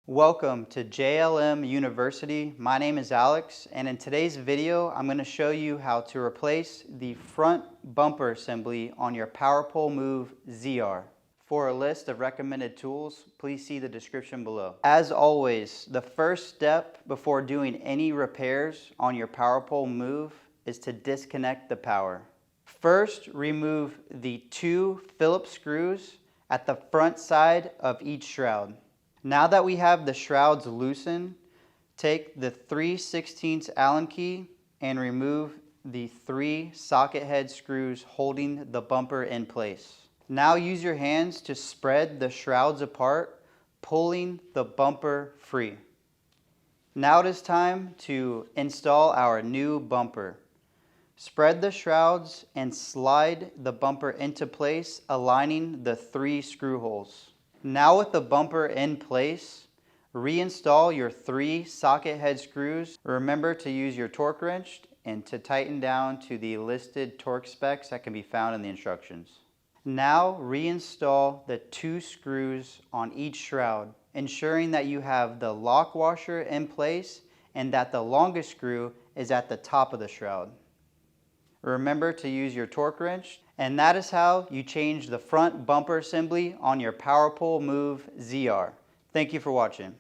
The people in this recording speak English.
Welcome to JLM University. My name is Alex, and in today's video I'm going to show you how to replace the front bumper assembly on your Power Pole Move ZR. For a list of recommended tools, please see the description below. As always, the first step before doing any repairs on your Power Pole Move is to disconnect the power. First, remove the 2 Phillips screws at the front side of each shroud. Now that we have the shrouds loosened, take the 3/16 Allen key and remove the 3 socket head screws holding the bumper in place. Now use your hands to spread the shrouds apart, pulling the bumper free. Now it is time to install our new bumper. Spread the shrouds and slide the bumper into place, aligning the 3 screw holes. Now with the bumper in place, reinstall your 3 socket head screws. Remember to use your torque wrench and to tighten down to the listed torque specs that can be found in the instructions. Now reinstall the 2 screws on each shroud, ensuring that you have the lock washer in place and that the longest screw is at the top of the shroud. Remember to use your torque wrench, and that is how you change the front bumper assembly on your Power Pole Move ZR. Thank you for watching.